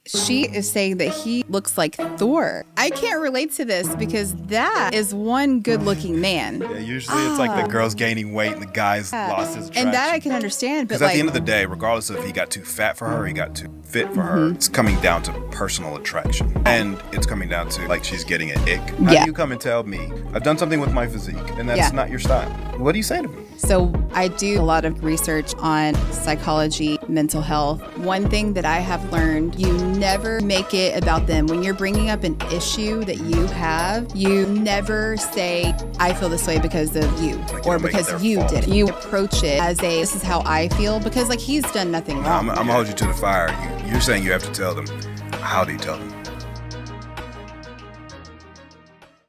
She is saying that he looks like Thor. I can't relate to this because that is one good-looking man. Yeah, usually it's like the girl's gaining weight and the guy's lost his attraction. And that I can understand, but because at the end of the day, regardless of if he got too fat for her or he got too fit for her, it's coming down to personal attraction. And it's coming down to, like, she's getting an ick. How do you come and tell me, I've done something with my physique, and that's not your style? What do you say to me? So I do a lot of research on psychology, mental health. One thing that I have learned, you never make it about them. When you're bringing up an issue that you have, you never say, I feel this way because of you, like or because you did it. You approach it as a, this is how I feel, because like he's done nothing wrong. I'm gonna hold you to the fire. You're saying you have to tell them. How do you tell them?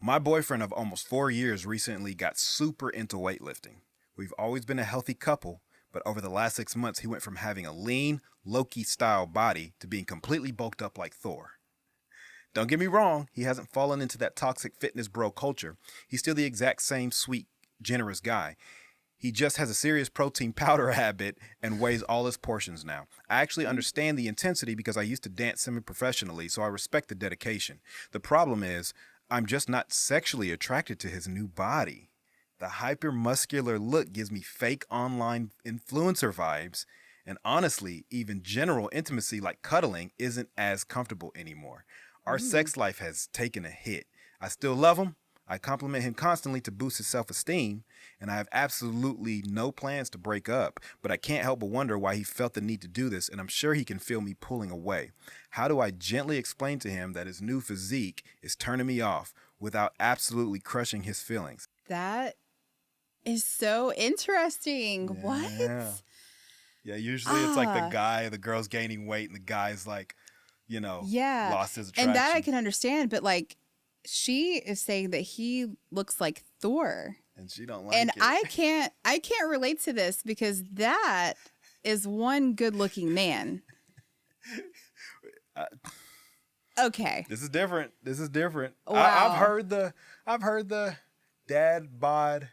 My boyfriend of almost 4 years recently got super into weightlifting. We've always been a healthy couple, but over the last 6 months, he went from having a lean, Loki-style body to being completely bulked up like Thor. Don't get me wrong, he hasn't fallen into that toxic fitness bro culture. He's still the exact same sweet, generous guy. He just has a serious protein powder habit and weighs all his portions now. I actually understand the intensity because I used to dance semi-professionally, so I respect the dedication. The problem is, I'm just not sexually attracted to his new body. The hyper-muscular look gives me fake online influencer vibes, and honestly, even general intimacy like cuddling isn't as comfortable anymore. Our sex life has taken a hit. I still love him. I compliment him constantly to boost his self-esteem, and I have absolutely no plans to break up, but I can't help but wonder why he felt the need to do this, and I'm sure he can feel me pulling away. How do I gently explain to him that his new physique is turning me off without absolutely crushing his feelings? That is so interesting. Yeah. What? Yeah, usually it's like the girl's gaining weight and the guy's like, lost his attraction. And that I can understand, but like she is saying that he looks like Thor. And she don't like it. And I can't relate to this because that is one good-looking man. Okay. This is different. Wow. I've heard the dad bod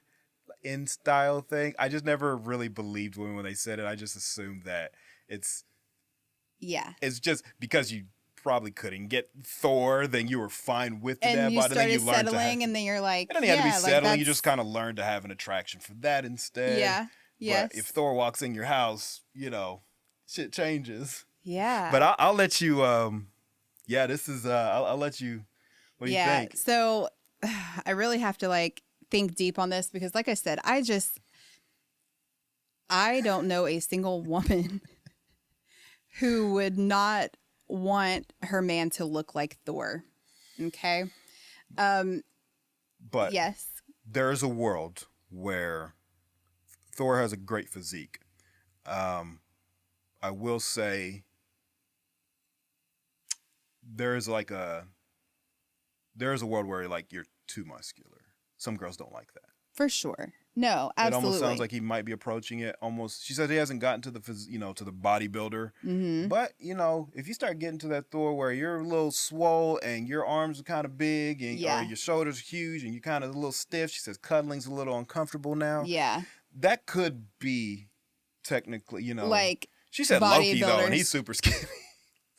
in style thing. I just never really believed women when they said it. I just assumed that it's just because you probably couldn't get Thor, then you were fine with the dad bod, and then you learned settling, and then you're like, it doesn't have to be settling. You just kind of learn to have an attraction for that instead. Yeah. Yes. But if Thor walks in your house, shit changes. Yeah. But I'll let you. This is. I'll let you. What do you think? So I really have to think deep on this because, like I said, I don't know a single woman who would not want her man to look like Thor. Okay. But yes, there's a world where Thor has a great physique. I will say there's a world where you're too muscular. Some girls don't like that. For sure. No, absolutely. It almost sounds like he might be approaching it almost. She said he hasn't gotten to the to the bodybuilder. Mm-hmm. But if you start getting to that Thor where you're a little swole and your arms are kind of big and or your shoulders are huge and you're kind of a little stiff. She says cuddling's a little uncomfortable now. Yeah, that could be technically, She said Loki though, and he's super skinny.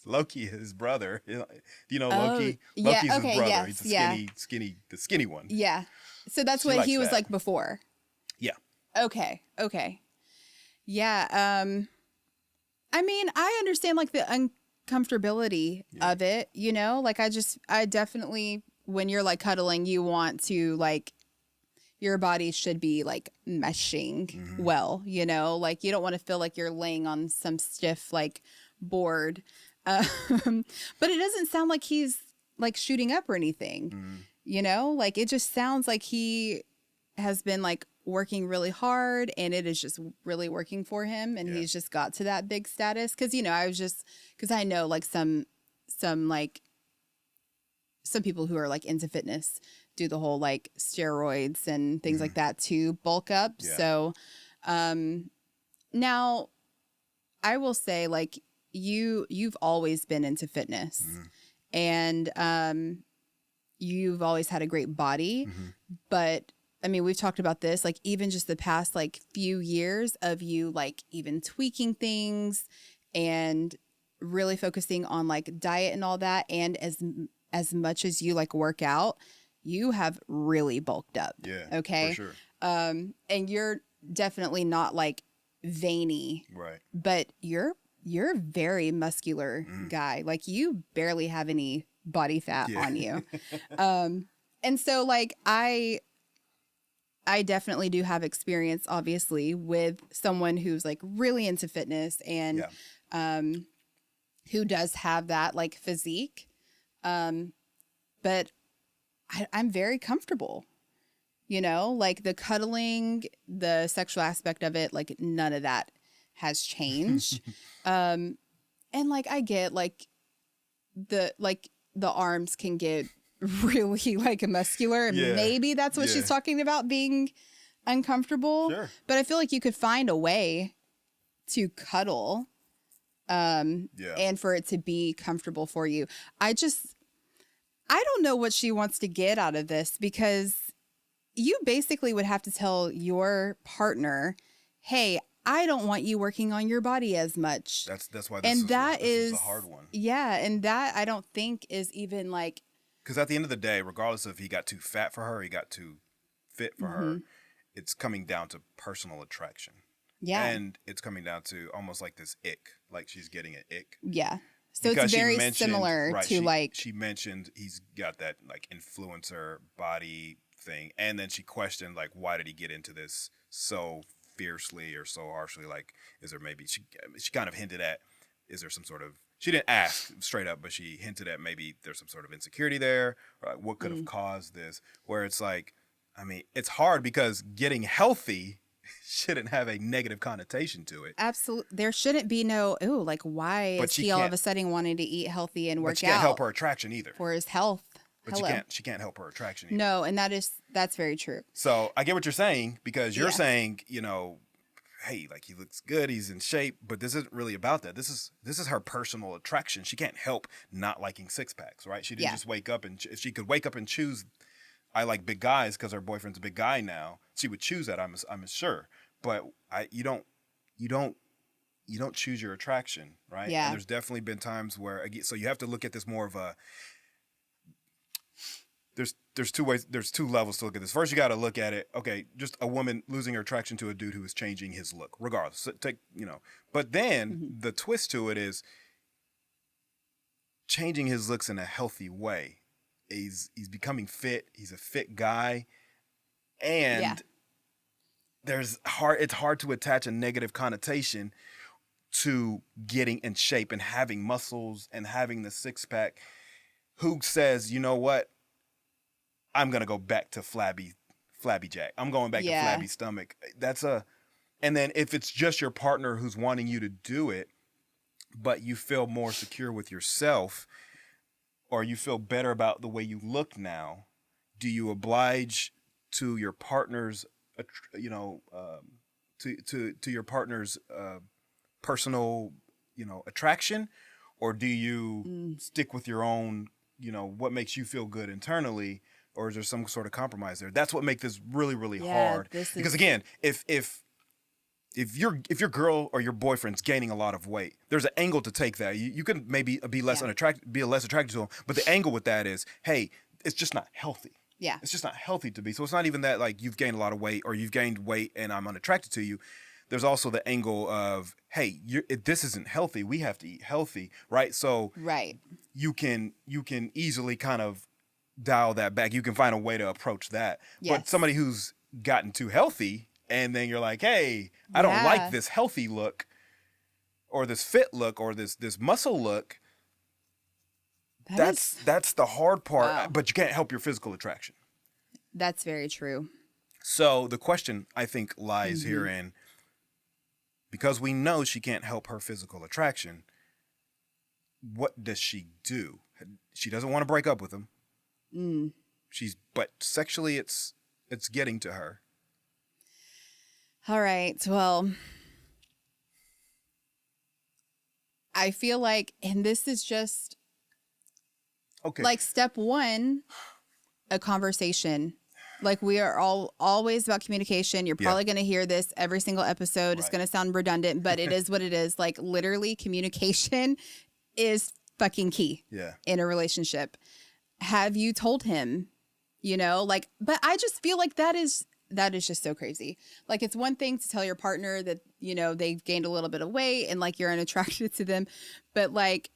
Loki, his brother. Do you know Loki? Loki's his brother. Yes, he's the skinny one. Yeah. So that's what he was like before. Yeah. Okay. Yeah. I mean, I understand the uncomfortability of it, I definitely, when you're cuddling, you want to your body should be meshing well, you don't want to feel like you're laying on some stiff board. But it doesn't sound like he's shooting up or anything, it just sounds like he has been working really hard and it is just really working for him. And he's just got to that big status. Cause cause I know some people who are into fitness do the whole steroids and things like that to bulk up. Yeah. So, now I will say you've always been into fitness and, you've always had a great body, but I mean, we've talked about this, even just the past, few years of you, even tweaking things and really focusing on like diet and all that, and as much as you like work out, you have really bulked up. Yeah. Okay. For sure. And you're definitely not like veiny, Right. but you're a very muscular guy. Like you barely have any body fat on you. And so like I definitely do have experience, obviously, with someone who's like really into fitness and who does have that like physique. But I'm very comfortable, you know, like the cuddling, the sexual aspect of it, like none of that has changed. And like I get like the arms can get really like muscular, and maybe that's what she's talking about, being uncomfortable. Sure. But I feel like you could find a way to cuddle and for it to be comfortable for you. I don't know what she wants to get out of this, because you basically would have to tell your partner, hey, I don't want you working on your body as much. That's why this is a hard one. Yeah, and that I don't think is even like, because at the end of the day, regardless of he got too fat for her, or he got too fit for her, it's coming down to personal attraction. Yeah. And it's coming down to almost like this ick, like she's getting an ick. Yeah. So Because it's very similar to like... She mentioned he's got that like influencer body thing. And then she questioned like, why did he get into this so fiercely or so harshly? Like, is there maybe... She kind of hinted at, is there some sort of... She didn't ask straight up, but she hinted at maybe there's some sort of insecurity there. Or like, what could have caused this? Where it's like, I mean, it's hard because getting healthy shouldn't have a negative connotation to it. Absolutely. There shouldn't be no, like, why is he all of a sudden wanting to eat healthy and work out? But she can't help her attraction either. For his health. But she can't help her attraction either. No, and that's very true. So I get what you're saying, because you're saying, you know, hey, like he looks good, he's in shape, but this isn't really about that. This is her personal attraction. She can't help not liking six packs, right? She didn't just wake up and if she could wake up and choose, I like big guys because her boyfriend's a big guy now, she would choose that. I'm sure, but you don't choose your attraction, right? Yeah. And there's definitely been times where, so you have to look at this more of a. There's two ways. There's two levels to look at this. First, you got to look at it. Okay, just a woman losing her attraction to a dude who is changing his look, regardless. So but then the twist to it is changing his looks in a healthy way. He's becoming fit. He's a fit guy, and it's hard to attach a negative connotation to getting in shape and having muscles and having the six pack. Who says, you know what? I'm going to go back to flabby jack. I'm going back to flabby stomach. And then if it's just your partner who's wanting you to do it, but you feel more secure with yourself, or you feel better about the way you look now, do you oblige to your partner's, to your partner's personal, attraction, or do you stick with your own, what makes you feel good internally? Or is there some sort of compromise there? That's what makes this really, really hard. Because again, if your girl or your boyfriend's gaining a lot of weight, there's an angle to take that. You can maybe be less attracted to him, but the angle with that is, hey, it's just not healthy. Yeah, it's just not healthy to be. So it's not even that like you've gained a lot of weight or you've gained weight and I'm unattracted to you. There's also the angle of, hey, this isn't healthy. We have to eat healthy, right? So you can easily kind of dial that back. You can find a way to approach that. Yes. But somebody who's gotten too healthy and then you're like, hey, I don't like this healthy look or this fit look or this muscle look. That's the hard part, but you can't help your physical attraction. That's very true. So the question I think lies herein, because we know she can't help her physical attraction, what does she do? She doesn't want to break up with him. But sexually it's getting to her. All right. Well, I feel like, and this is just like step one, a conversation. Like we are always about communication. You're probably going to hear this every single episode. It's going to sound redundant, but it is what it is. Like literally communication is fucking key Yeah. in a relationship. Have you told him, you know, like, but I just feel like that is just so crazy. Like, it's one thing to tell your partner that, you know, they've gained a little bit of weight and like you're unattracted to them. But like,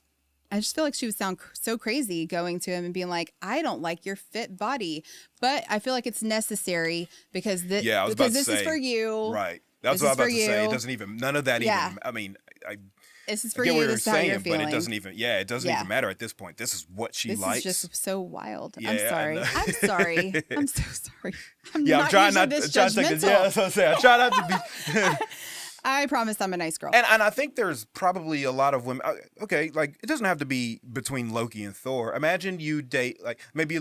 I just feel like she would sound so crazy going to him and being like, I don't like your fit body. But I feel like it's necessary because I was about to this say, is for you. Right. That's This what I was is about for to say. It you. doesn't even, none of that Yeah. even, I mean, This is I for get you. what you're This is how you're saying, but feeling. it doesn't even, it doesn't Yeah. even matter at this point. This is what she This likes. is just so wild. Yeah, I'm I sorry. know. I'm sorry. I'm so sorry. I'm Yeah, I'm not trying usually not this trying to take judgmental. this. Yeah, that's what I'm saying. I try not to be. I promise I'm a nice girl. And I think there's probably a lot of women. Okay, like it doesn't have to be between Loki and Thor. Imagine you date maybe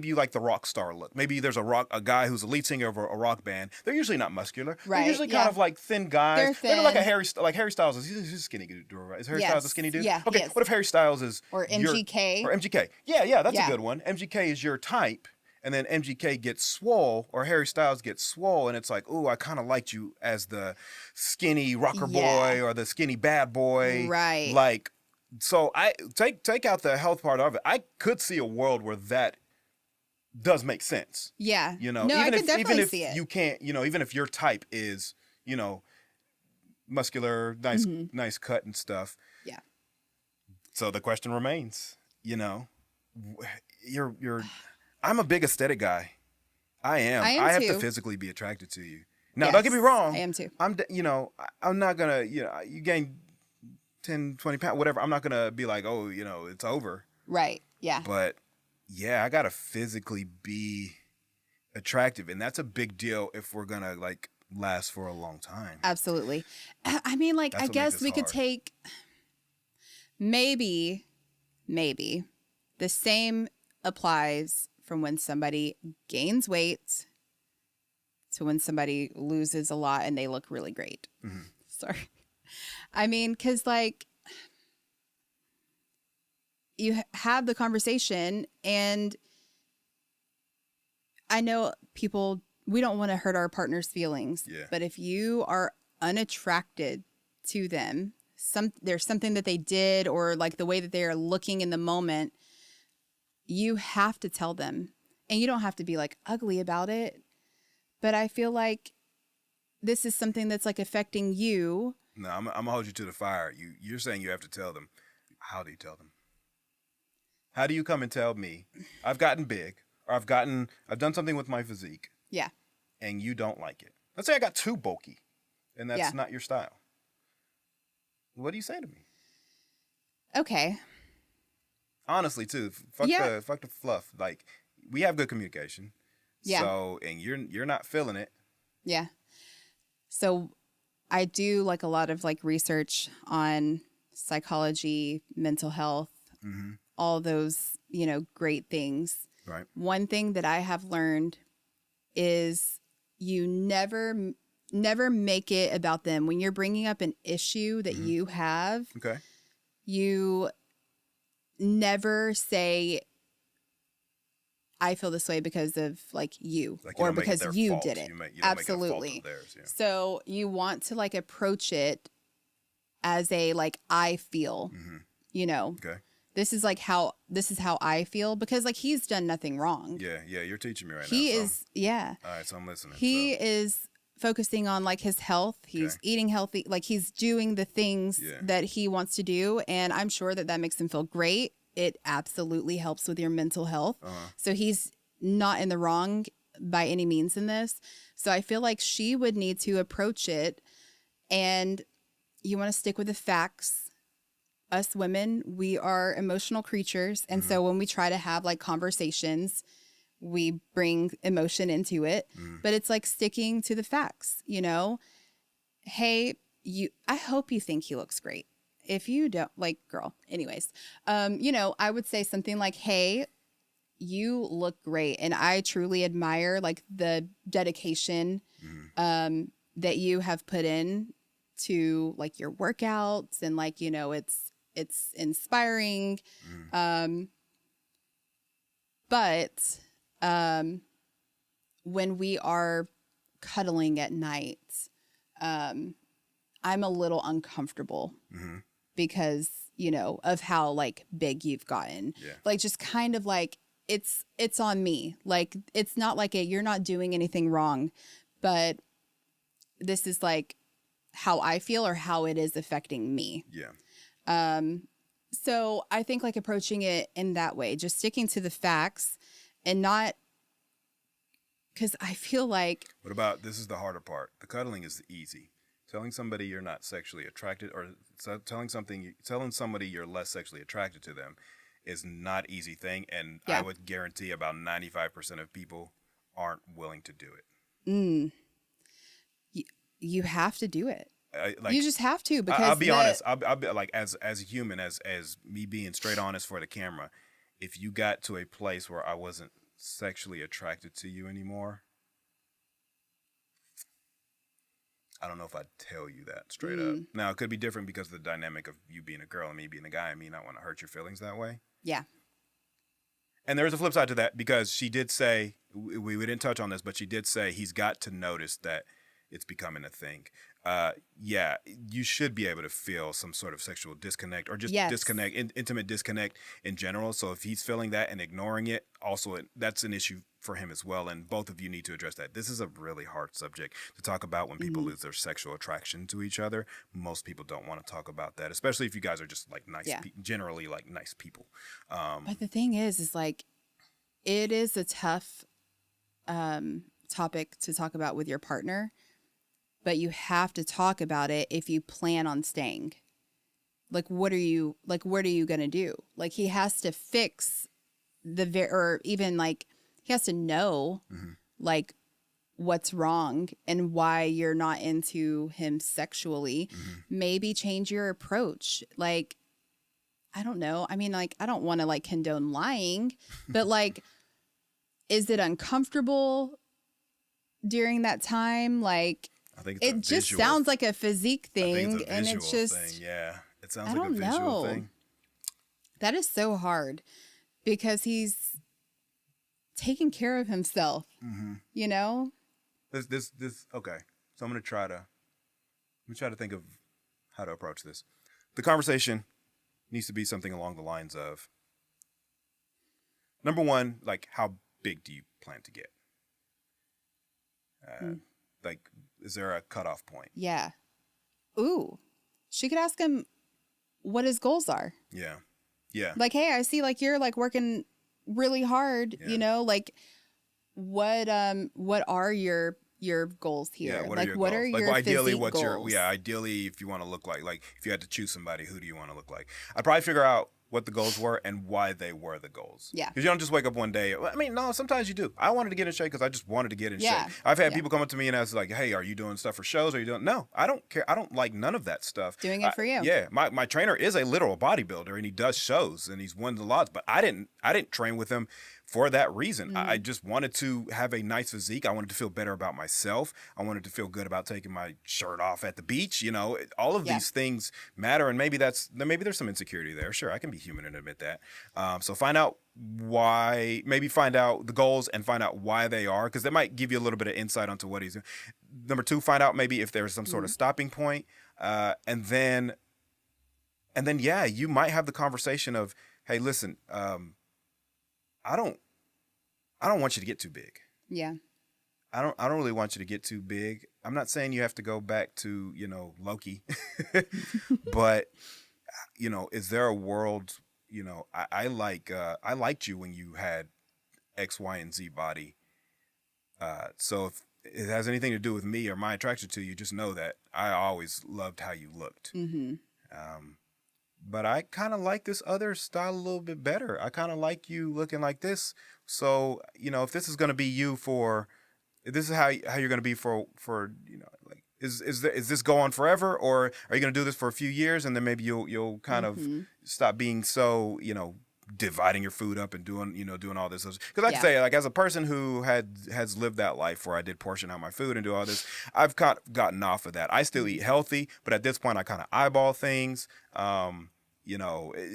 you like the rock star look. Maybe there's a guy who's a lead singer of a rock band. They're usually not muscular. Right, They're usually kind yeah. of like thin guys. They're thin. like Harry Styles is. He's a skinny dude, right? Is Harry Styles a skinny dude? Yeah, Okay. he is. What if Harry Styles is Or MGK. Or MGK. Yeah, that's Yeah. a good one. MGK is your type. And then MGK gets swole, or Harry Styles gets swole, and it's like, ooh, I kind of liked you as the skinny rocker boy or the skinny bad boy. Right. Like, so I take out the health part of it. I could see a world where that does make sense. Yeah. You know, no, even I if could definitely even if see it. you can't, you know, even if your type is, you know, muscular, nice cut and stuff. Yeah. So the question remains, you know, I'm a big aesthetic guy. I am. I have to too. physically be attracted to you. Now, Yes, don't get me wrong. I am too. I'm not going to, you know, you gain 10, 20 pounds, whatever. I'm not going to be like, oh, you know, it's over. Right. Yeah. But yeah, I got to physically be attractive. And that's a big deal if we're going to like last for a long time. Absolutely. I mean, like, That's I what guess makes we this could hard. take maybe the same applies from when somebody gains weight to when somebody loses a lot and they look really great. Mm-hmm. Sorry. I mean, because like you have the conversation, and I know we don't want to hurt our partner's feelings, Yeah. but if you are unattracted to them, there's something that they did or like the way that they are looking in the moment, you have to tell them. And you don't have to be like ugly about it. But I feel like this is something that's like affecting you. No, I'm going to hold you to the fire. You're saying you have to tell them. How do you tell them? How do you come and tell me I've gotten big or I've done something with my physique? Yeah. And you don't like it. Let's say I got too bulky and that's not your style. What do you say to me? Okay. Honestly, too. Fuck the fluff. Like, we have good communication. Yeah. So, and you're not feeling it. Yeah. So I do like a lot of like research on psychology, mental health, all those, you know, great things. Right. One thing that I have learned is you never make it about them. When you're bringing up an issue that you have, Okay. you never say, I feel this way because of like you, Like, you or don't make it because their you fault. did it. You don't Absolutely. make it a fault of theirs, yeah. So you want to like approach it as a like, I feel, you know, Okay. this is how I feel, because like he's done nothing wrong. Yeah, you're teaching me right He now. is, yeah. All right, so I'm listening. He is focusing on like his health. He's eating healthy. Like he's doing the things that he wants to do. And I'm sure that makes him feel great. It absolutely helps with your mental health. So he's not in the wrong by any means in this. So I feel like she would need to approach it, and you want to stick with the facts. Us women, we are emotional creatures. And so when we try to have like conversations, we bring emotion into it, but it's like sticking to the facts, you know? Hey, I hope you think he looks great. If you don't, like, girl, anyways, you know, I would say something like, hey, you look great. And I truly admire like the dedication, that you have put in to like your workouts, and like, you know, it's inspiring. But when we are cuddling at night, I'm a little uncomfortable because, you know, of how like big you've gotten. Yeah. Like just kind of like it's on me. Like it's not like you're not doing anything wrong, but this is like how I feel or how it is affecting me. Yeah. So I think like approaching it in that way, just sticking to the facts and not, because I feel like. What about, this is the harder part. The cuddling is easy. Telling somebody you're not sexually attracted, or telling somebody you're less sexually attracted to them is not easy thing. And I would guarantee about 95% of people aren't willing to do it. You have to do it. Like, you just have to, because I'll be honest. I'll be like, as a human, as me being straight honest for the camera, if you got to a place where I wasn't sexually attracted to you anymore, I don't know if I'd tell you that straight up. Now, it could be different because of the dynamic of you being a girl and me being a guy, and me not want to hurt your feelings that way. Yeah. And there's a flip side to that, because she did say, we didn't touch on this, but she did say he's got to notice that it's becoming a thing. Yeah, you should be able to feel some sort of sexual disconnect, or just disconnect, intimate disconnect in general. So if he's feeling that and ignoring it, also that's an issue for him as well. And both of you need to address that. This is a really hard subject to talk about when people lose their sexual attraction to each other. Most people don't want to talk about that, especially if you guys are just like nice, generally like nice people. But the thing is like, it is a tough topic to talk about with your partner. But you have to talk about it if you plan on staying. Like, what are you going to do? Like, he has to fix or even like, he has to know like what's wrong and why you're not into him sexually. Maybe change your approach. Like, I don't know. I mean, like, I don't want to like condone lying, but like, is it uncomfortable during that time? Like, I think it's it just sounds like a physique thing, and it's just thing. Yeah, it sounds like a visual thing. That is so hard because he's taking care of himself. You know. This okay. So I'm gonna try to think of how to approach this. The conversation needs to be something along the lines of, number one, like, how big do you plan to get? Like, is there a cutoff point? Yeah. Ooh, she could ask him what his goals are. Yeah. Yeah. Like, hey, I see like you're like working really hard, you know, like what are your goals here? Yeah, what are your ideally physique goals? Ideally, if you want to look like if you had to choose somebody, who do you want to look like? I'd probably figure out what the goals were and why they were the goals. Yeah. Because you don't just wake up one day. I mean, no, sometimes you do. I wanted to get in shape because I just wanted to get in shape. I've had people come up to me and ask like, hey, are you doing stuff for shows? Are you doing? No, I don't care. I don't like none of that stuff. Doing it for you. Yeah. My trainer is a literal bodybuilder and he does shows and he's won the lots, but I didn't train with him for that reason. I just wanted to have a nice physique. I wanted to feel better about myself. I wanted to feel good about taking my shirt off at the beach. You know, all of these things matter. And maybe there's some insecurity there. Sure, I can be human and admit that. So find out why, maybe find out the goals and find out why they are, because that might give you a little bit of insight onto what he's doing. Number two, find out maybe if there's some sort of stopping point. And then, yeah, you might have the conversation of, hey, listen, I don't want you to get too big. Yeah. I don't really want you to get too big. I'm not saying you have to go back to, Loki, but, is there a world, I liked you when you had X, Y, and Z body. So if it has anything to do with me or my attraction to you, just know that I always loved how you looked. But I kind of like this other style a little bit better. I kind of like you looking like this. So, if this is going to be you if this is how you're going to be for, like, is this go on forever, or are you going to do this for a few years and then maybe you'll kind of stop being so, dividing your food up and doing all this. Because I can say, like, as a person who has lived that life where I did portion out my food and do all this, I've kind of gotten off of that. I still eat healthy, but at this point I kind of eyeball things.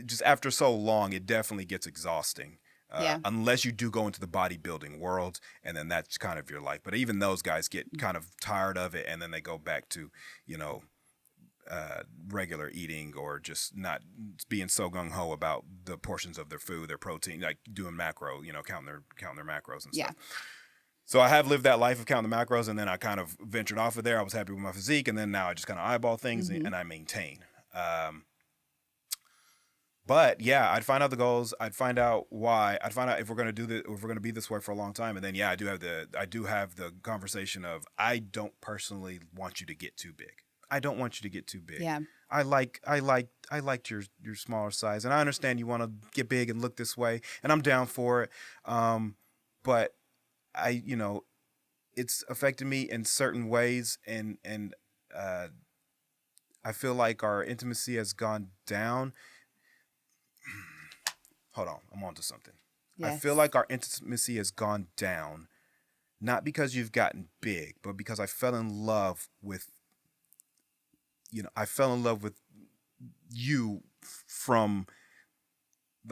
Just after so long, it definitely gets exhausting. Unless you do go into the bodybuilding world, and then that's kind of your life. But even those guys get kind of tired of it, and then they go back to, regular eating or just not being so gung-ho about the portions of their food, their protein, like doing macro, counting their macros and Yeah. stuff. So I have lived that life of counting the macros, and then I kind of ventured off of there. I was happy with my physique, and then now I just kind of eyeball things and I maintain. But yeah, I'd find out the goals. I'd find out why. I'd find out if we're gonna do this, if we're gonna be this way for a long time. And then yeah, I do have the conversation of I don't personally want you to get too big. I don't want you to get too big. Yeah. I liked your smaller size, and I understand you want to get big and look this way, and I'm down for it. But it's affected me in certain ways, and I feel like our intimacy has gone down. Hold on, I'm onto something. Yes. I feel like our intimacy has gone down, not because you've gotten big, but because I fell in love with you from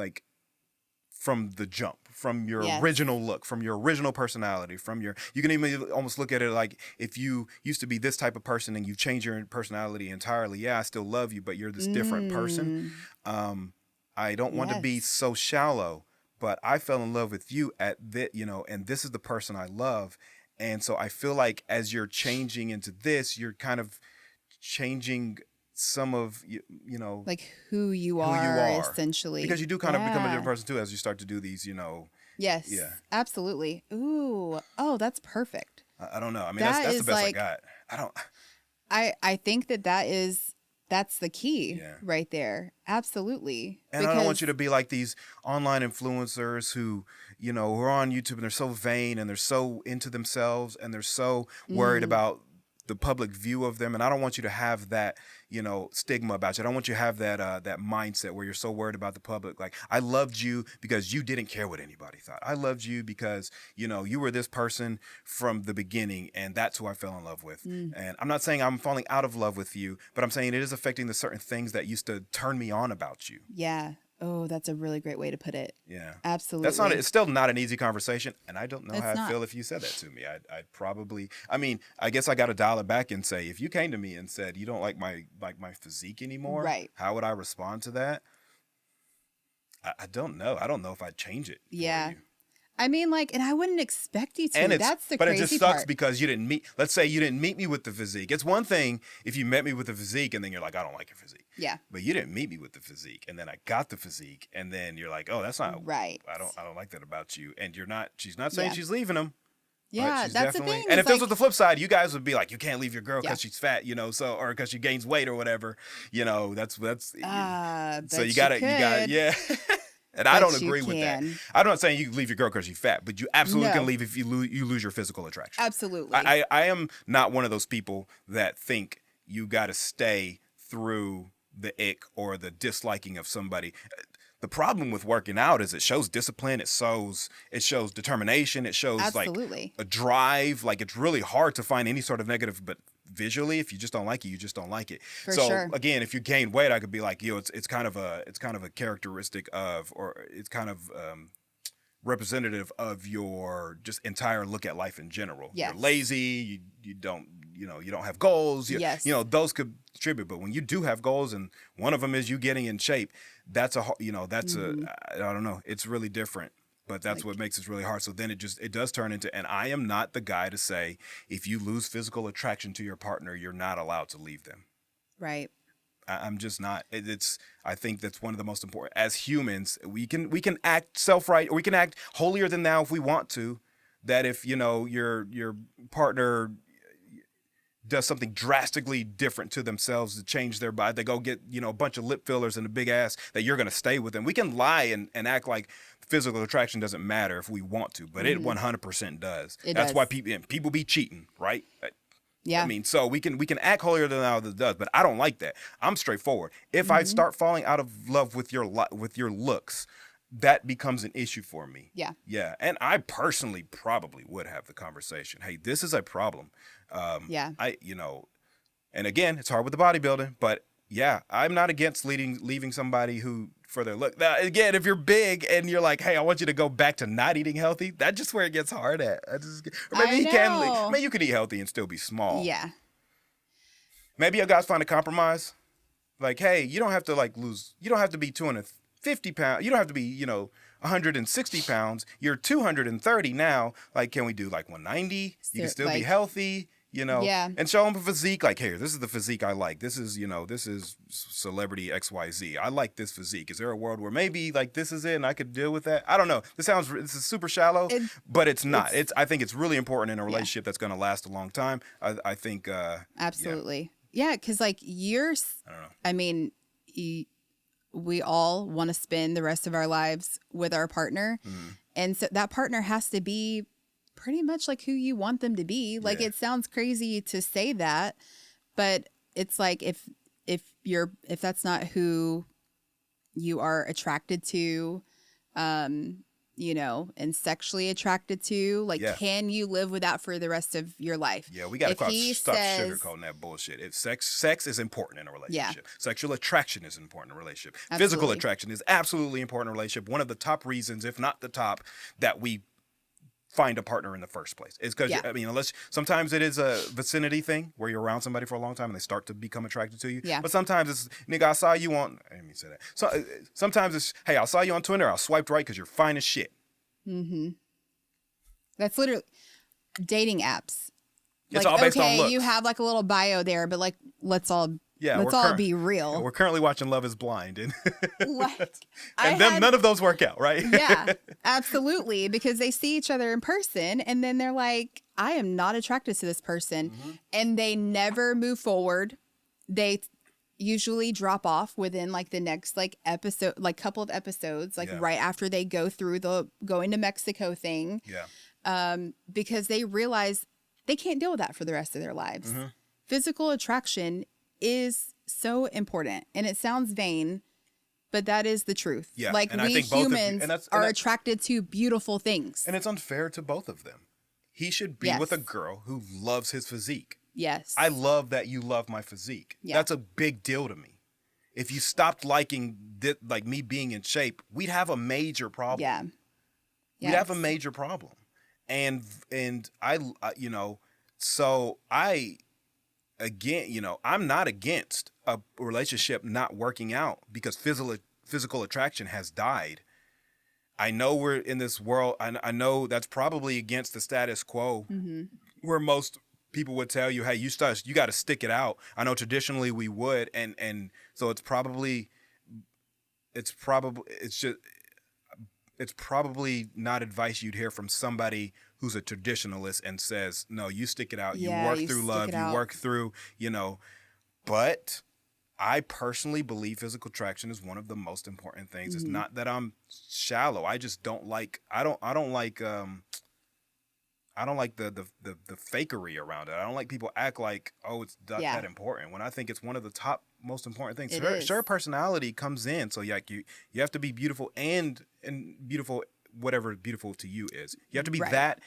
the jump, from your original look, from your original personality, you can even almost look at it like if you used to be this type of person and you change your personality entirely. Yeah, I still love you, but you're this different person. I don't want to be so shallow, but I fell in love with you and this is the person I love. And so I feel like as you're changing into this, you're kind of changing some of, like who you are essentially. Because you do kind of become a different person too as you start to do these, Yes. Yeah. Absolutely. Ooh. Oh, that's perfect. I don't know. I mean, that's the best I got. I think that's the key right there. Absolutely. And I don't want you to be like these online influencers who are on YouTube and they're so vain and they're so into themselves and they're so worried about the public view of them. And I don't want you to have that, stigma about you. I don't want you to have that mindset where you're so worried about the public. Like, I loved you because you didn't care what anybody thought. I loved you because, you were this person from the beginning, and that's who I fell in love with. And I'm not saying I'm falling out of love with you, but I'm saying it is affecting the certain things that used to turn me on about you. Yeah. Oh, that's a really great way to put it. Yeah. Absolutely. It's still not an easy conversation. And I don't know how I feel if you said that to me. I'd probably, I guess I got to dial it back and say, if you came to me and said, you don't like my physique anymore, right? How would I respond to that? I don't know. I don't know if I'd change it. Yeah. For you. And I wouldn't expect you to. That's the crazy part. But it just sucks because let's say you didn't meet me with the physique. It's one thing if you met me with the physique and then you're like, I don't like your physique. Yeah. But you didn't meet me with the physique and then I got the physique and then you're like, oh, that's not right. I don't like that about you. And she's not saying she's leaving him. Yeah, that's the thing. And if this was the flip side, you guys would be like, you can't leave your girl because she's fat, or because she gains weight or whatever. That's so you gotta, yeah. And I don't agree with that. I'm not saying you leave your girl because she's fat, but you absolutely can leave if you lose your physical attraction. Absolutely. I am not one of those people that think you got to stay through the ick or the disliking of somebody. The problem with working out is it shows discipline. It shows determination. It shows like a drive. Like, it's really hard to find any sort of negative, but visually, if you just don't like it, you just don't like it. Again, if you gain weight, I could be like, it's kind of a characteristic of, or it's kind of representative of your just entire look at life in general. Yes. You're lazy. You don't have goals. Those could contribute. But when you do have goals, and one of them is you getting in shape, I don't know. It's really different. But that's what makes it really hard. So then it does turn into, and I am not the guy to say, if you lose physical attraction to your partner, you're not allowed to leave them. Right. I'm just not. I think that's one of the most important. As humans, we can act self-right, or we can act holier than thou if we want to. That if your partner does something drastically different to themselves to change their body, they go get a bunch of lip fillers and a big ass, that you're going to stay with them. We can lie and act like physical attraction doesn't matter if we want to, but it 100% does. That's why people be cheating, right? Yeah. So we can act holier than thou that does, but I don't like that. I'm straightforward. If I start falling out of love with your looks, that becomes an issue for me. Yeah. Yeah. And I personally probably would have the conversation. Hey, this is a problem. And again, it's hard with the bodybuilding, but yeah, I'm not against leaving somebody who for their look. Now, again, if you're big and you're like, hey, I want you to go back to not eating healthy, that's just where it gets hard at. Or maybe you could eat healthy and still be small. Yeah. maybe you guys find a compromise. Like, hey, you don't have to like lose. You don't have to be 250 pounds. You don't have to be, 160 pounds. You're 230 now. Like, can we do like 190? You can still be healthy. Yeah. And show them a physique. Like, here, this is the physique I like. This is celebrity XYZ. I like this physique. Is there a world where maybe like this is it and I could deal with that? I don't know. This is super shallow, but it's not. I think it's really important in a relationship that's going to last a long time. I think. Absolutely. Yeah. Because like years, I don't know. I mean, we all want to spend the rest of our lives with our partner. And so that partner has to be pretty much like who you want them to be. Like, it sounds crazy to say that, but it's like, if that's not who you are attracted to, and sexually attracted to, like, can you live with that for the rest of your life? Yeah, we got to stop sugarcoating that bullshit. If sex is important in a relationship. Sexual attraction is important in a relationship. Absolutely. Physical attraction is absolutely important in a relationship. One of the top reasons, if not the top, that we find a partner in the first place. It's because, unless sometimes it is a vicinity thing where you're around somebody for a long time and they start to become attracted to you. Yeah. But sometimes it's, nigga, I saw you on, I didn't mean to say that. So sometimes it's, hey, I saw you on Twitter. I swiped right because you're fine as shit. Mm-hmm. That's literally dating apps. It's like, all based on looks. You have like a little bio there, but like, let's all be real. We're currently watching Love is Blind. And then none of those work out, right? Yeah, absolutely. Because they see each other in person and then they're like, I am not attracted to this person. Mm-hmm. And they never move forward. They usually drop off within like the next like episode, like couple of episodes, like right after they go through the going to Mexico thing. Yeah. Because they realize they can't deal with that for the rest of their lives. Mm-hmm. Physical attraction is so important, and it sounds vain, but that is the truth. Yeah, like, and we humans are attracted to beautiful things, and it's unfair to both of them. He should be with a girl who loves his physique. Yes, I love that you love my physique. Yeah. That's a big deal to me. If you stopped liking like me being in shape, we'd have a major problem. Yeah, we'd have a major problem, and I so I. Again, I'm not against a relationship not working out because physical attraction has died. I know we're in this world. I know that's probably against the status quo, where most people would tell you, "Hey, you got to stick it out." I know traditionally we would, and so it's probably not advice you'd hear from somebody who's a traditionalist and says, no, you stick it out. You work through love. You work through, but I personally believe physical attraction is one of the most important things. Mm-hmm. It's not that I'm shallow. I just don't like, I don't like the fakery around it. I don't like people act like, oh, it's not that important, when I think it's one of the top most important things. Sure, personality comes in. So you have to be beautiful and beautiful, whatever beautiful to you is. You have to be that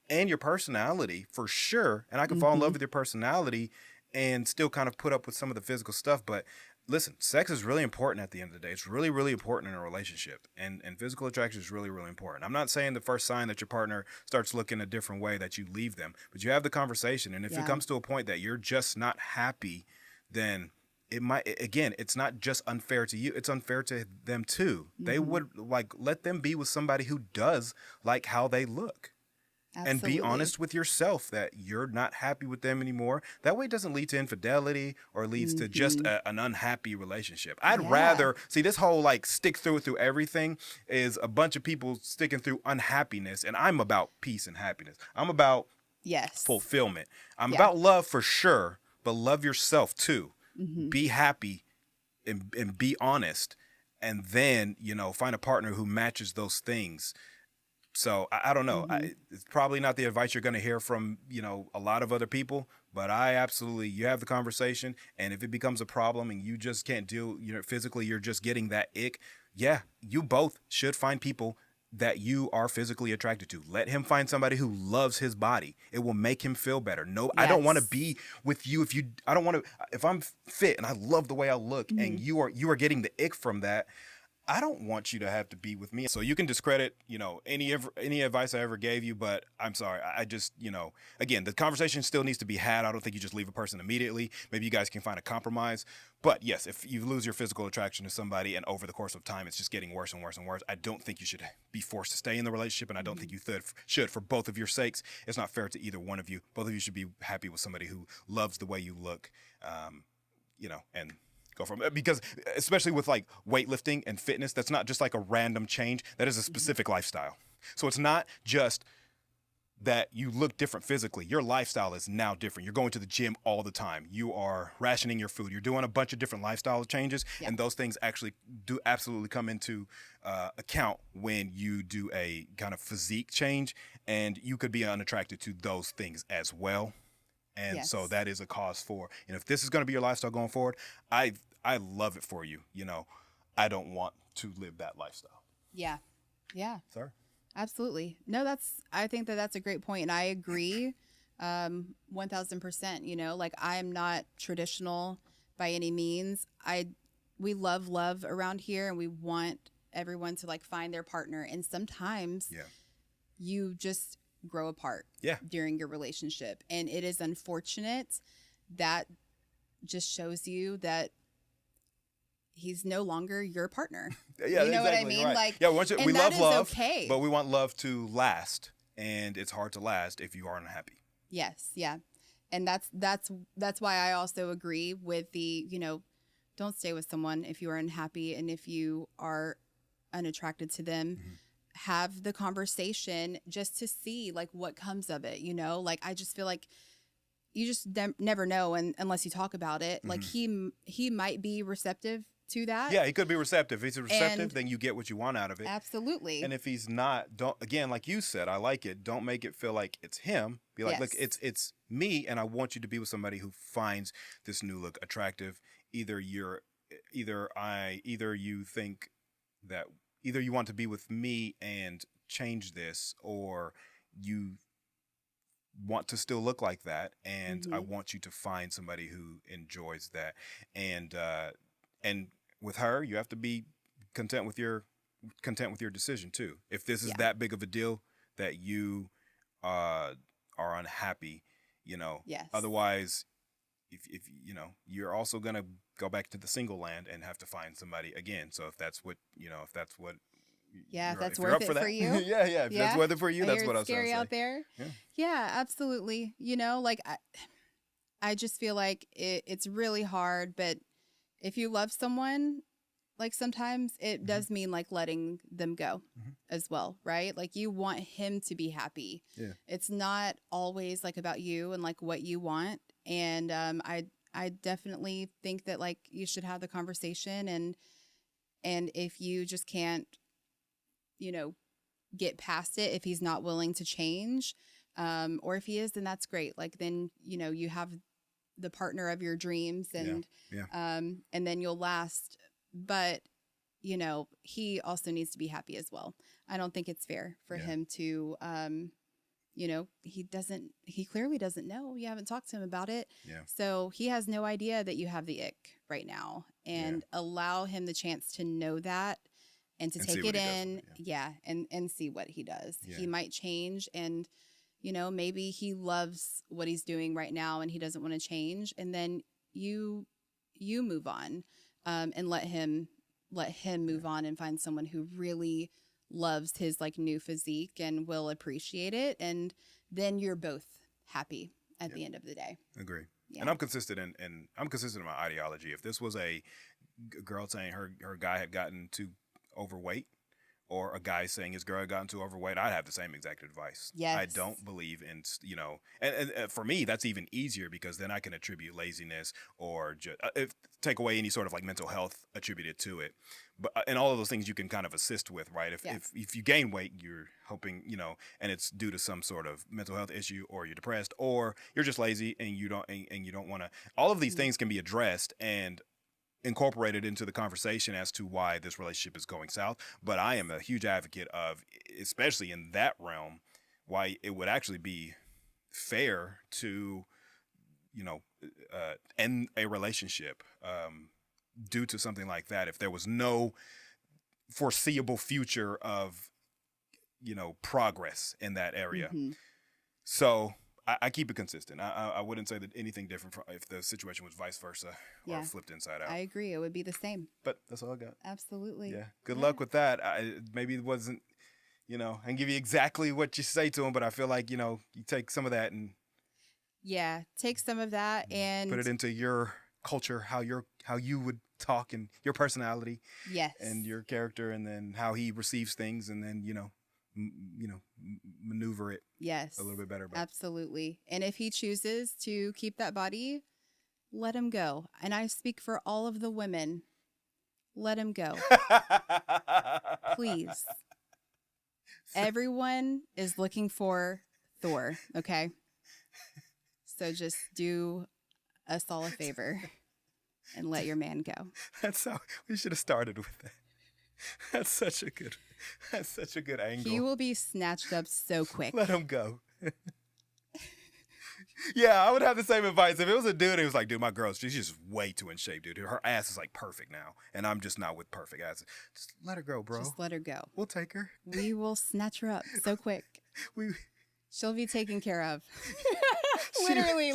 and your personality for sure. And I can fall in love with your personality and still kind of put up with some of the physical stuff. But listen, sex is really important at the end of the day. It's really, really important in a relationship. And physical attraction is really, really important. I'm not saying the first sign that your partner starts looking a different way that you leave them, but you have the conversation. And if it comes to a point that you're just not happy, then it might, again, it's not just unfair to you, it's unfair to them too. Mm-hmm. They would let them be with somebody who does like how they look. Absolutely. And be honest with yourself that you're not happy with them anymore. That way it doesn't lead to infidelity or leads to just an unhappy relationship. I'd rather see this whole stick through everything is a bunch of people sticking through unhappiness. And I'm about peace and happiness. I'm about fulfillment. I'm about love for sure, but love yourself too. Mm-hmm. Be happy and be honest, and then find a partner who matches those things. So I don't know. Mm-hmm. It's probably not the advice you're going to hear from a lot of other people, but you have the conversation, and if it becomes a problem and you just can't deal, physically, you're just getting that ick. Yeah, you both should find people that you are physically attracted to. Let him find somebody who loves his body. It will make him feel better. No, I don't want to be with you if I'm fit and I love the way I look and you are getting the ick from that. I don't want you to have to be with me. So you can discredit, any advice I ever gave you, but I'm sorry. I just, again, the conversation still needs to be had. I don't think you just leave a person immediately. Maybe you guys can find a compromise. But yes, if you lose your physical attraction to somebody and over the course of time it's just getting worse and worse and worse, I don't think you should be forced to stay in the relationship, and I don't think you should for both of your sakes. It's not fair to either one of you. Both of you should be happy with somebody who loves the way you look, and go from it, because especially with like weightlifting and fitness, that's not just like a random change. That is a specific lifestyle. So it's not just that you look different physically. Your lifestyle is now different. You're going to the gym all the time. You are rationing your food. You're doing a bunch of different lifestyle changes, and those things actually do absolutely come into account when you do a kind of physique change, and you could be unattracted to those things as well. And so that is a cause for, if this is going to be your lifestyle going forward, I love it for you. I don't want to live that lifestyle. Yeah. Yeah. Sorry. Absolutely. No, I think that's a great point. And I agree 1000%, like I am not traditional by any means. We love around here, and we want everyone to like find their partner. And sometimes you just grow apart during your relationship, and it is unfortunate. That just shows you that he's no longer your partner. You know what I mean? Right. Like, we love love, okay, but we want love to last, and it's hard to last if you are unhappy. Yes, yeah, and that's why I also agree with the don't stay with someone if you are unhappy, and if you are unattracted to them. Have the conversation just to see like what comes of it, like I just feel like you just never know unless you talk about it. Like he might be receptive to that. Yeah, he could be receptive. If he's receptive, then you get what you want out of it. Absolutely. And if he's not, don't, again, like you said, I like it. Don't make it feel like it's him. Be like, look, it's me, and I want you to be with somebody who finds this new look attractive. Either you think that either you want to be with me and change this, or you want to still look like that, and I want you to find somebody who enjoys that. And with her, you have to be content with your decision too. If this is that big of a deal that you are unhappy, otherwise, if you're also gonna go back to the single land and have to find somebody again. So if that's what if that's worth it for you. If that's worth it for you, that's what I was scary out there. Yeah, absolutely. Like I just feel like it's really hard, but if you love someone, like sometimes it does mean like letting them go as well, right? Like you want him to be happy. Yeah. It's not always like about you and like what you want. And I definitely think that like you should have the conversation, and if you just can't, get past it, if he's not willing to change, or if he is, then that's great. Like then, you have the partner of your dreams, and and then you'll last. But he also needs to be happy as well. I don't think it's fair for him to he clearly doesn't know. You haven't talked to him about it. Yeah. So he has no idea that you have the ick right now, and allow him the chance to know that and to take it in. And see what he does. Yeah. He might change, and maybe he loves what he's doing right now and he doesn't want to change. And then you move on, and let him move on and find someone who really loves his like new physique and will appreciate it. And then you're both happy at the end of the day. Agree. Yeah. And I'm consistent in my ideology. If this was a girl saying her guy had gotten too overweight, or a guy saying his girl had gotten too overweight, I'd have the same exact advice. Yes. I don't believe in, and for me, that's even easier, because then I can attribute laziness or just take away any sort of like mental health attributed to it. But and all of those things you can kind of assist with, right? If you gain weight, you're hoping, and it's due to some sort of mental health issue, or you're depressed, or you're just lazy and you don't want to. All of these things can be addressed and incorporated into the conversation as to why this relationship is going south. But I am a huge advocate of, especially in that realm, why it would actually be fair to, end a relationship due to something like that. If there was no foreseeable future of, progress in that area. So I keep it consistent. I wouldn't say that anything different from if the situation was vice versa or flipped inside out. I agree. It would be the same. But that's all I got. Absolutely. Yeah. Good luck with that. Maybe it wasn't, I can give you exactly what you say to him, but I feel like, you take some of that and take some of that and put it into your culture, how you would talk and your personality. Yes. And your character, and then how he receives things, and then, maneuver it a little bit better. Absolutely. And if he chooses to keep that body, let him go. And I speak for all of the women. Let him go. Please. Everyone is looking for Thor, okay? So just do us all a favor and let your man go. That's how we should have started with that. That's such a good angle. He will be snatched up so quick. Let him go. Yeah, I would have the same advice. If it was a dude, he was like, dude, my girl, she's just way too in shape, dude. Her ass is like perfect now, and I'm just not with perfect ass. Just let her go, bro. Just let her go. We'll take her. We will snatch her up so quick. She'll be taken care of. Literally,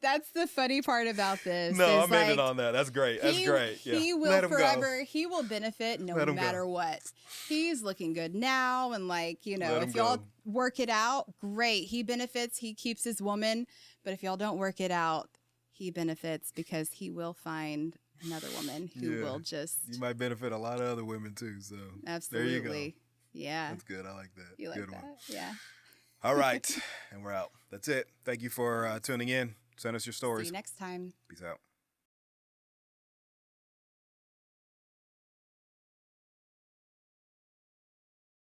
that's the funny part about this. No, I'm in it on that. That's great. That's great. Yeah. He will forever. He will benefit no matter what. He's looking good now, and if y'all work it out, great. He benefits. He keeps his woman. But if y'all don't work it out, he benefits because he will find another woman who will just. You might benefit a lot of other women too. So absolutely, there you go. Yeah, that's good. I like that. You like good that? One. Yeah. All right, and we're out. That's it. Thank you for tuning in. Send us your stories. See you next time. Peace out.